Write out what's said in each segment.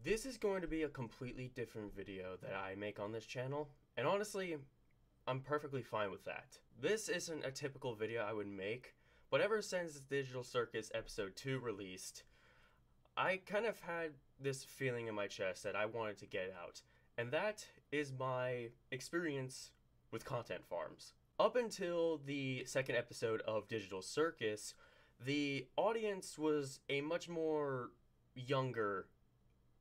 This is going to be a completely different video that I make on this channel, and honestly, I'm perfectly fine with that. This isn't a typical video I would make, but ever since Digital Circus Episode 2 released, I kind of had this feeling in my chest that I wanted to get out, and that is my experience with content farms. Up until the second episode of Digital Circus, the audience was a much more younger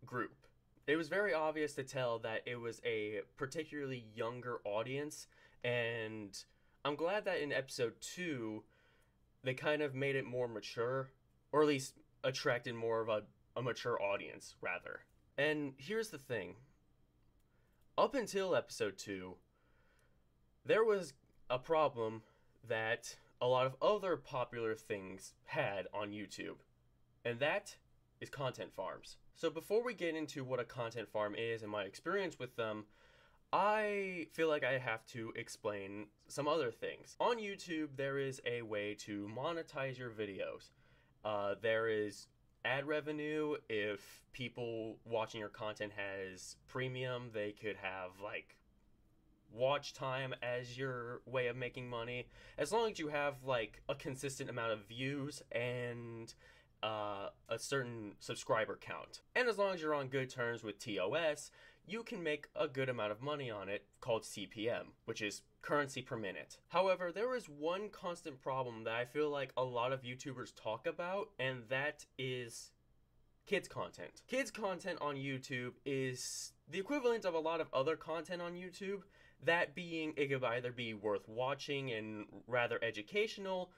group. It was very obvious to tell that it was a particularly younger audience, and I'm glad that in episode 2 they kind of made it more mature, or at least attracted more of a mature audience, rather. And here's the thing. Up until episode 2, there was a problem that a lot of other popular things had on YouTube, and that is content farms. So before we get into what a content farm is and my experience with them, I feel like I have to explain some other things. On YouTube, there is a way to monetize your videos. There is ad revenue. If people watching your content has premium, they could have like watch time as your way of making money, as long as you have like a consistent amount of views and a certain subscriber count. And as long as you're on good terms with TOS, you can make a good amount of money on it, called CPM, which is currency per minute. However, there is one constant problem that I feel like a lot of YouTubers talk about, and that is kids content. Kids content on YouTube is the equivalent of a lot of other content on YouTube, that being it could either be worth watching and rather educational,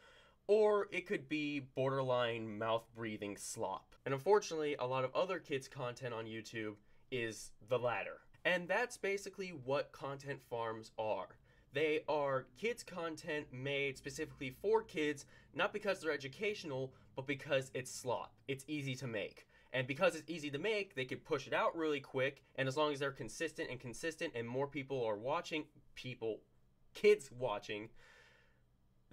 or it could be borderline mouth-breathing slop. And unfortunately, a lot of other kids' content on YouTube is the latter. And that's basically what content farms are. They are kids' content made specifically for kids, not because they're educational, but because it's slop. It's easy to make. And because it's easy to make, they can push it out really quick, and as long as they're consistent and more people are watching, kids watching,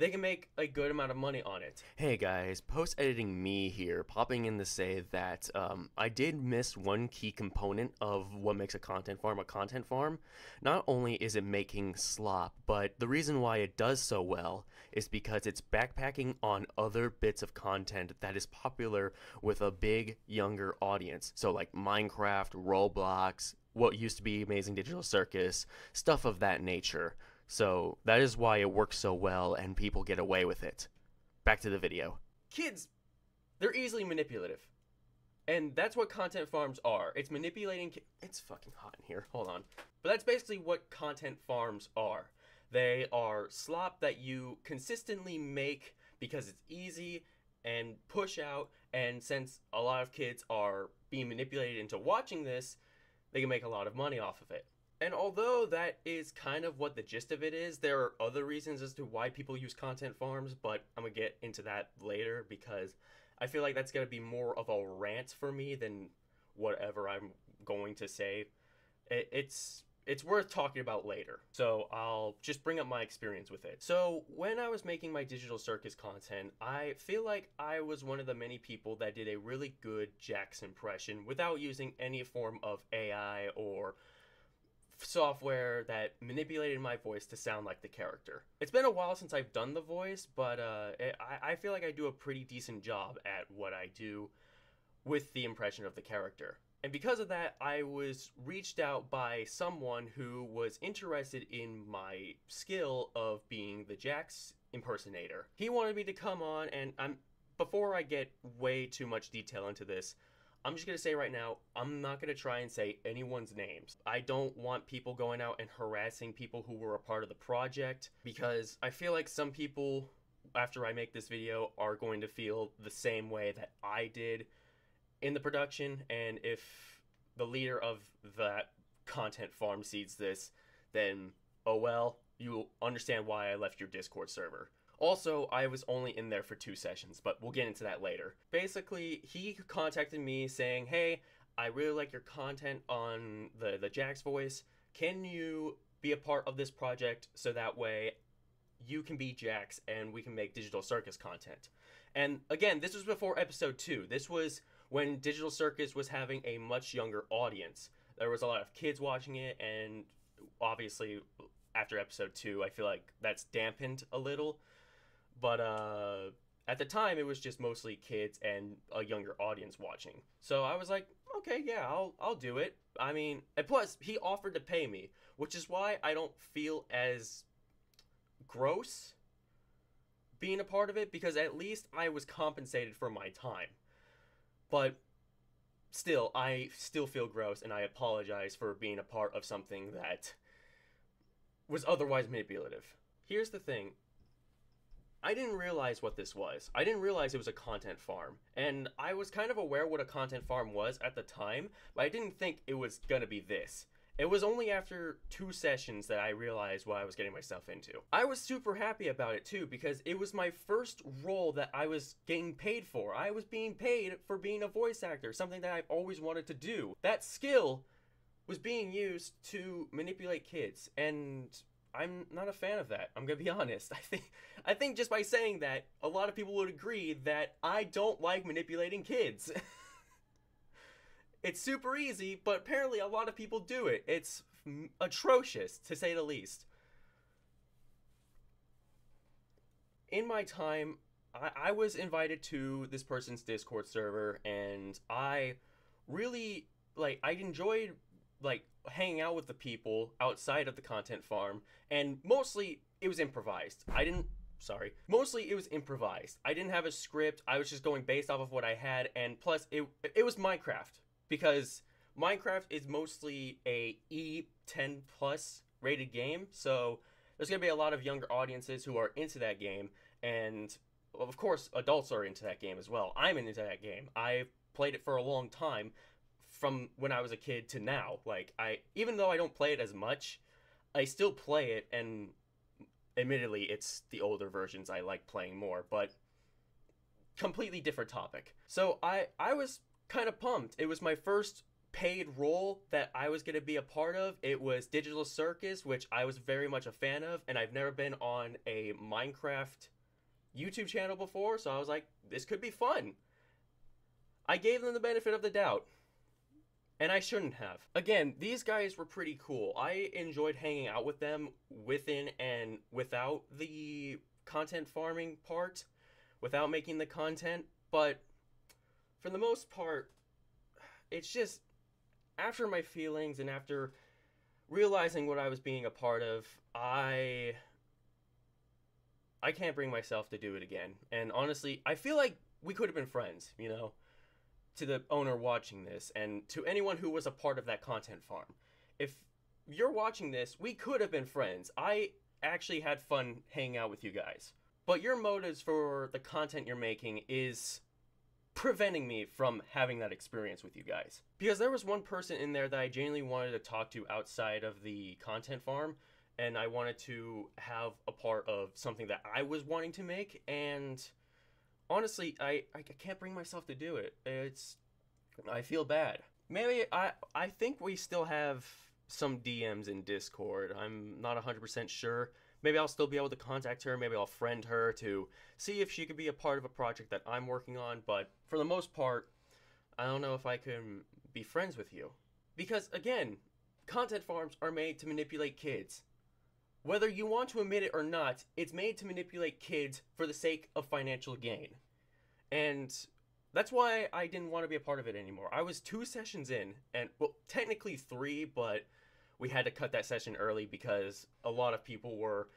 they can make a good amount of money on it. Hey guys, post-editing me here, popping in to say that I did miss one key component of what makes a content farm a content farm. Not only is it making slop, but the reason why it does so well is because it's backpacking on other bits of content that is popular with a big, younger audience. So like Minecraft, Roblox, what used to be Amazing Digital Circus, stuff of that nature. So that is why it works so well and people get away with it. Back to the video. Kids, they're easily manipulative. And that's what content farms are. It's manipulating it's fucking hot in here. Hold on. But that's basically what content farms are. They are slop that you consistently make because it's easy and push out, and since a lot of kids are being manipulated into watching this, they can make a lot of money off of it. And although that is kind of what the gist of it is, there are other reasons as to why people use content farms, but I'm going to get into that later because I feel like that's going to be more of a rant for me than whatever I'm going to say. It's worth talking about later, so I'll just bring up my experience with it. So when I was making my Digital Circus content, I feel like I was one of the many people that did a really good Jax impression without using any form of AI or software that manipulated my voice to sound like the character. It's been a while since I've done the voice, but I feel like I do a pretty decent job at what I do with the impression of the character. And because of that, I was reached out by someone who was interested in my skill of being the Jax impersonator. He wanted me to come on, and before I get way too much detail into this, I'm just going to say right now, I'm not going to try and say anyone's names. I don't want people going out and harassing people who were a part of the project, because I feel like some people, after I make this video, are going to feel the same way that I did in the production, and if the leader of that content farm sees this, then oh well, you'll understand why I left your Discord server. Also, I was only in there for 2 sessions, but we'll get into that later. Basically, he contacted me saying, hey, I really like your content on the Jax voice. Can you be a part of this project so that way you can be Jax and we can make Digital Circus content? And again, this was before episode 2. This was when Digital Circus was having a much younger audience. There was a lot of kids watching it, and obviously after episode 2, I feel like that's dampened a little. But at the time, it was just mostly kids and a younger audience watching. So I was like, okay, yeah, I'll do it. I mean, and plus he offered to pay me, which is why I don't feel as gross being a part of it, because at least I was compensated for my time. But still, I still feel gross, and I apologize for being a part of something that was otherwise manipulative. Here's the thing. I didn't realize what this was. I didn't realize it was a content farm. And I was kind of aware what a content farm was at the time, but I didn't think it was gonna be this. It was only after 2 sessions that I realized what I was getting myself into. I was super happy about it too, because it was my first role that I was getting paid for. I was being paid for being a voice actor, something that I've always wanted to do. That skill was being used to manipulate kids, and I'm not a fan of that. I'm gonna be honest. I think just by saying that, a lot of people would agree that I don't like manipulating kids. It's super easy, but apparently a lot of people do it. It's atrocious, to say the least. In my time, I was invited to this person's Discord server, and I really, like, I enjoyed, like, hanging out with the people outside of the content farm, and mostly it was improvised. Mostly it was improvised. I didn't have a script. I was just going based off of what I had, and plus it was Minecraft, because Minecraft is mostly a E10 plus rated game, so there's gonna be a lot of younger audiences who are into that game, and of course adults are into that game as well. I'm into that game. I've played it for a long time, from when I was a kid to now. Like, even though I don't play it as much, I still play it, and admittedly it's the older versions I like playing more, but completely different topic. So I was kind of pumped. It was my first paid role that I was going to be a part of. It was Digital Circus, which I was very much a fan of, and I've never been on a Minecraft YouTube channel before, so I was like, this could be fun. I gave them the benefit of the doubt, and I shouldn't have. Again, these guys were pretty cool. I enjoyed hanging out with them within and without the content farming part, without making the content, but for the most part, it's just, after my feelings and after realizing what I was being a part of, I can't bring myself to do it again. And honestly, I feel like we could have been friends, you know, to the owner watching this, and to anyone who was a part of that content farm. If you're watching this, we could have been friends. I actually had fun hanging out with you guys. But your motives for the content you're making is preventing me from having that experience with you guys. Because there was one person in there that I genuinely wanted to talk to outside of the content farm, and I wanted to have a part of something that I was wanting to make, and honestly, I can't bring myself to do it. I feel bad. Maybe I think we still have some DMs in Discord. I'm not 100% sure. Maybe I'll still be able to contact her. Maybe I'll friend her to see if she could be a part of a project that I'm working on. But for the most part, I don't know if I can be friends with you. Because again, content farms are made to manipulate kids. Whether you want to admit it or not, it's made to manipulate kids for the sake of financial gain. And that's why I didn't want to be a part of it anymore. I was 2 sessions in, and, well, technically 3, but we had to cut that session early because a lot of people were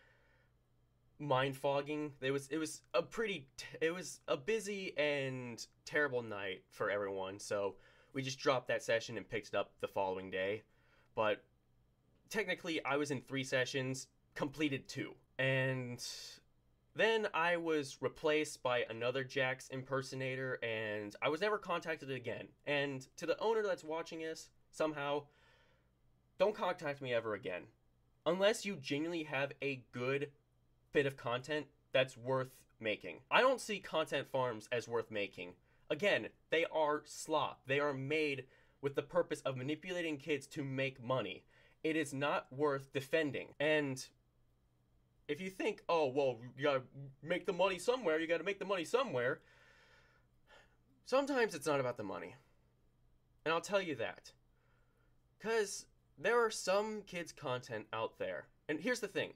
mind fogging. It was a busy and terrible night for everyone, so we just dropped that session and picked it up the following day. But technically I was in 3 sessions, completed 2, and then I was replaced by another Jax impersonator, and I was never contacted again. And to the owner that's watching this, somehow, don't contact me ever again. Unless you genuinely have a good bit of content that's worth making. I don't see content farms as worth making. Again, they are slop. They are made with the purpose of manipulating kids to make money. It is not worth defending. And if you think, oh, well, you gotta make the money somewhere, Sometimes it's not about the money. And I'll tell you that. Because there are some kids' content out there. And here's the thing.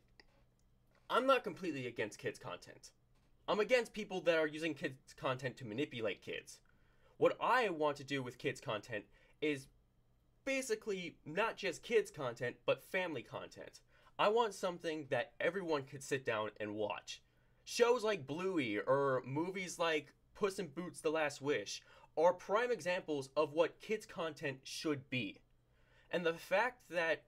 I'm not completely against kids' content. I'm against people that are using kids' content to manipulate kids. What I want to do with kids' content is basically not just kids' content, but family content. I want something that everyone could sit down and watch. Shows like Bluey or movies like Puss in Boots: The Last Wish are prime examples of what kids' content should be. And the fact that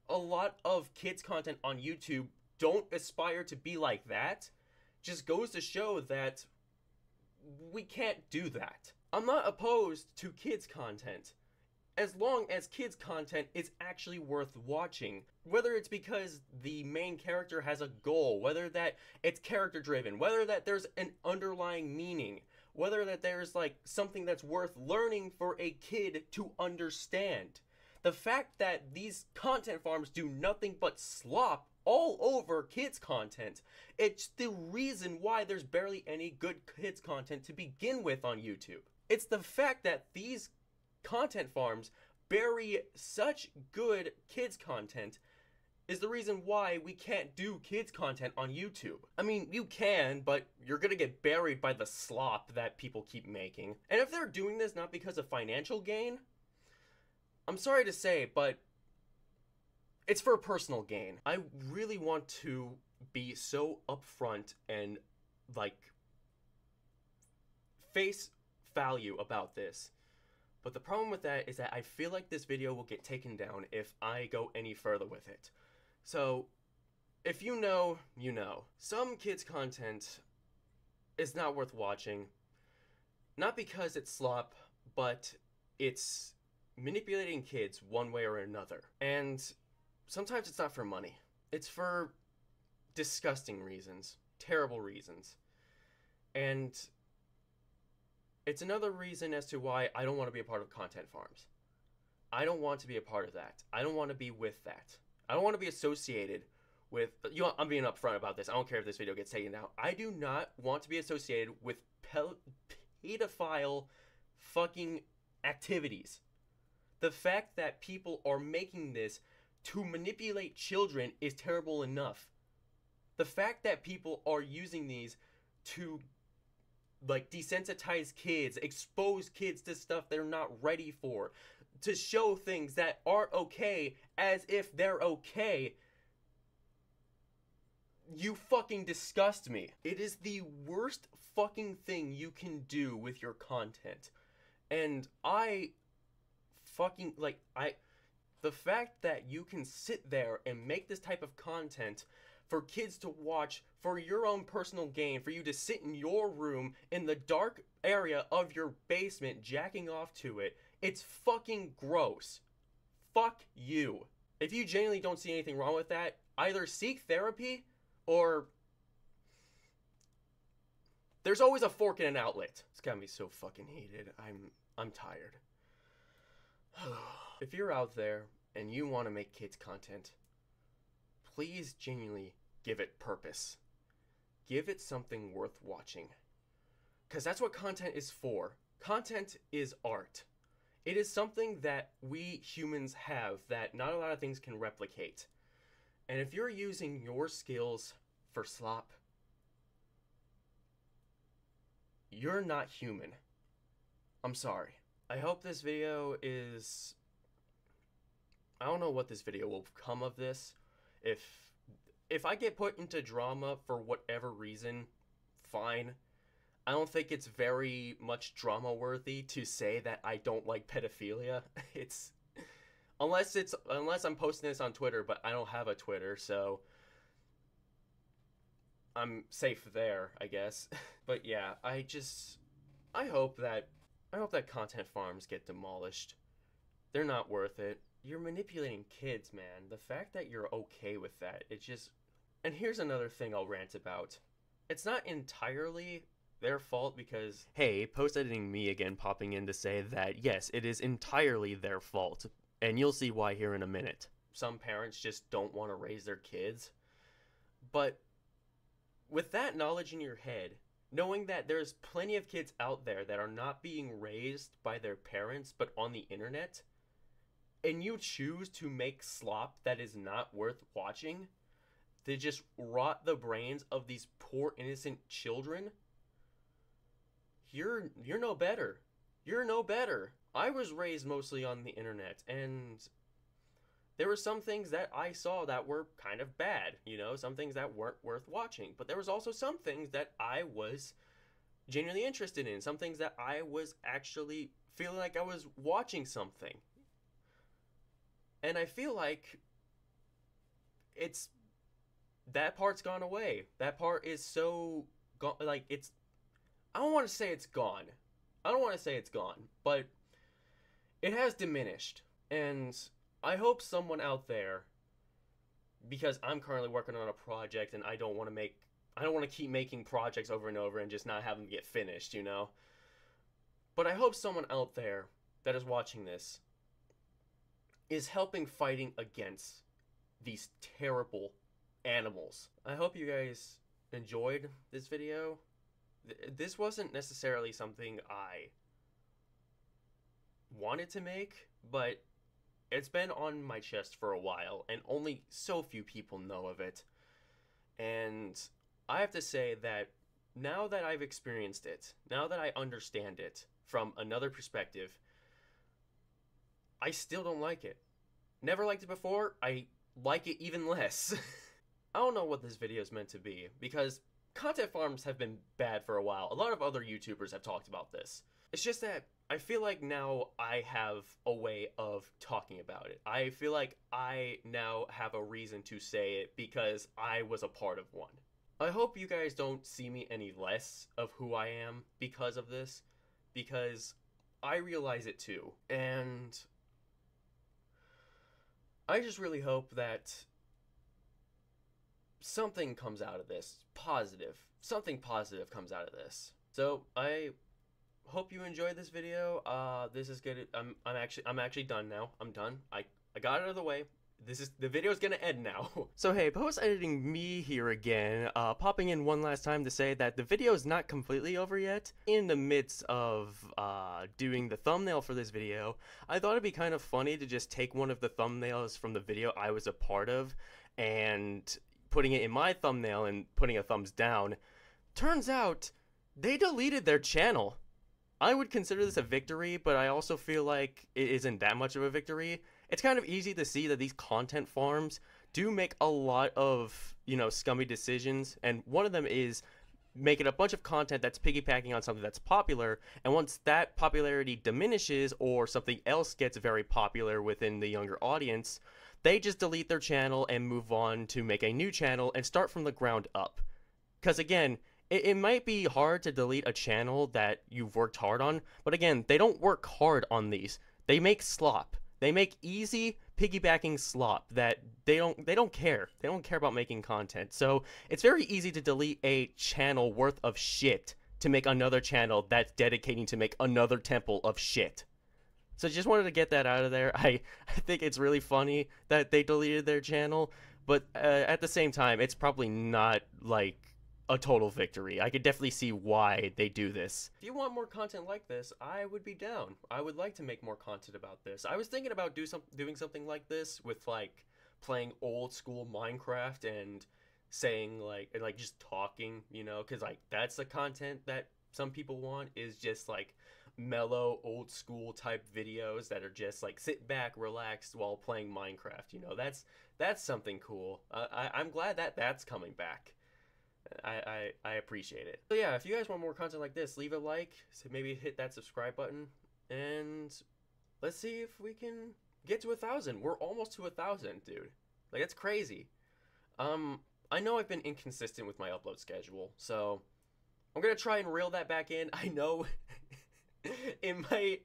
a lot of kids' content on YouTube don't aspire to be like that just goes to show that we can't do that. I'm not opposed to kids' content, as long as kids' content is actually worth watching. Whether it's because the main character has a goal, whether that it's character driven, whether that there's an underlying meaning, whether that there's like something that's worth learning for a kid to understand. The fact that these content farms do nothing but slop all over kids content, it's the reason why there's barely any good kids content to begin with on YouTube. It's the fact that these content farms bury such good kids content is the reason why we can't do kids content on YouTube. I mean, you can, but you're gonna get buried by the slop that people keep making. And if they're doing this not because of financial gain, I'm sorry to say, but it's for personal gain. I really want to be so upfront and like face value about this. But the problem with that is that I feel like this video will get taken down if I go any further with it. So, if you know, you know. Some kids' content is not worth watching. Not because it's slop, but it's manipulating kids one way or another. And sometimes it's not for money. It's for disgusting reasons. Terrible reasons. And it's another reason as to why I don't want to be a part of content farms. I don't want to be a part of that. I don't want to be with that. I don't want to be associated with, you know, I'm being upfront about this. I don't care if this video gets taken down. I do not want to be associated with pedophile fucking activities. The fact that people are making this to manipulate children is terrible enough. The fact that people are using these to like desensitize kids, expose kids to stuff they're not ready for, to show things that aren't okay as if they're okay, you fucking disgust me. It is the worst fucking thing you can do with your content. And the fact that you can sit there and make this type of content for kids to watch for your own personal gain, for you to sit in your room in the dark area of your basement jacking off to it, it's fucking gross. Fuck you. If you genuinely don't see anything wrong with that, either seek therapy or there's always a fork in an outlet. It's got me so fucking heated. I'm tired. If you're out there and you want to make kids content, please genuinely give it purpose. Give it something worth watching. Because that's what content is for. Content is art. It is something that we humans have that not a lot of things can replicate. And if you're using your skills for slop, you're not human. I'm sorry. I hope this video is... I don't know what this video will come of this. If I get put into drama for whatever reason, fine. I don't think it's very much drama worthy to say that I don't like pedophilia. It's unless I'm posting this on Twitter, but I don't have a Twitter, so I'm safe there, I guess. But yeah, I hope that content farms get demolished. They're not worth it. You're manipulating kids, man. The fact that you're okay with that, it just... And here's another thing I'll rant about. It's not entirely their fault because... Hey, post-editing me again popping in to say that, yes, it is entirely their fault. And you'll see why here in a minute. Some parents just don't want to raise their kids. But with that knowledge in your head, knowing that there's plenty of kids out there that are not being raised by their parents but on the internet, and you choose to make slop that is not worth watching to just rot the brains of these poor innocent children, you're no better. You're no better. I was raised mostly on the internet, and there were some things that I saw that were kind of bad, some things that weren't worth watching. But there was also some things that I was genuinely interested in, some things that I was actually feeling like I was watching something. And I feel like that part's gone away. That part is so gone, like I don't want to say it's gone. But it has diminished. And I hope someone out there, because I'm currently working on a project and I don't want to keep making projects over and over and just not have them get finished, But I hope someone out there that is watching this is helping fighting against these terrible animals. I hope you guys enjoyed this video. This wasn't necessarily something I wanted to make, but it's been on my chest for a while, and only so few people know of it. And I have to say that now that I've experienced it, now that I understand it from another perspective, I still don't like it. Never liked it before, I like it even less. I don't know what this video is meant to be, because content farms have been bad for a while. A lot of other YouTubers have talked about this. It's just that I feel like now I have a way of talking about it. I feel like I now have a reason to say it because I was a part of one. I hope you guys don't see me any less of who I am because of this, because I realize it too. And I just really hope that something comes out of this positive. Something positive comes out of this. So I hope you enjoyed this video. This is good. I'm actually done now. I'm done. I got it out of the way. The video is gonna end now. So hey, post-editing me here again, popping in one last time to say that the video is not completely over yet. In the midst of doing the thumbnail for this video, I thought it'd be kind of funny to just take one of the thumbnails from the video I was a part of and putting it in my thumbnail and putting a thumbs down. Turns out they deleted their channel. I would consider this a victory, but I also feel like it isn't that much of a victory. It's kind of easy to see that these content farms do make a lot of, scummy decisions, and one of them is making a bunch of content that's piggybacking on something that's popular, and once that popularity diminishes or something else gets very popular within the younger audience, they just delete their channel and move on to make a new channel and start from the ground up. Because again, it might be hard to delete a channel that you've worked hard on, but again, they don't work hard on these. They make slop. They make easy piggybacking slop that they don't care. They don't care about making content. So it's very easy to delete a channel worth of shit to make another channel that's dedicating to make another temple of shit. So just wanted to get that out of there. I think it's really funny that they deleted their channel, but at the same time, it's probably not like a total victory. I could definitely see why they do this. If you want more content like this, I would be down. I would like to make more content about this. I was thinking about doing something like this with like playing old school Minecraft and saying like just talking, because like that's the content that some people want, is just like mellow old school type videos that are just like sit back, relaxed while playing Minecraft. That's something cool. I'm glad that that's coming back. I appreciate it. So yeah, if you guys want more content like this, leave a like, so maybe hit that subscribe button, and let's see if we can get to 1,000. We're almost to 1,000, dude. Like, that's crazy. I know I've been inconsistent with my upload schedule, so I'm gonna try and reel that back in. I know in my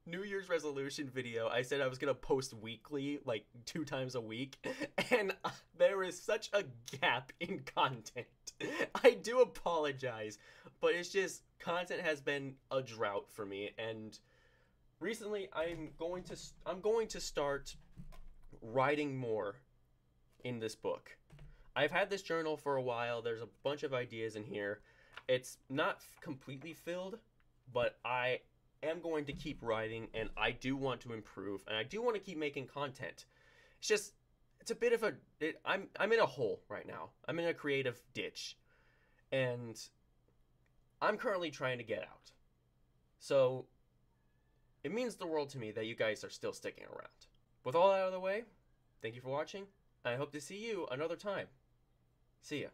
New Year's resolution video, I said I was gonna post weekly, like 2 times a week, and there is such a gap in content. I do apologize, but it's just content has been a drought for me, and recently I'm going to start writing more in this book. I've had this journal for a while. There's a bunch of ideas in here, It's not completely filled, but I am going to keep writing, and I do want to improve, and I do want to keep making content. It's just, it's a bit of a, I'm in a hole right now. I'm in a creative ditch, and I'm currently trying to get out. So it means the world to me that you guys are still sticking around. With all that out of the way, thank you for watching. I hope to see you another time. See ya.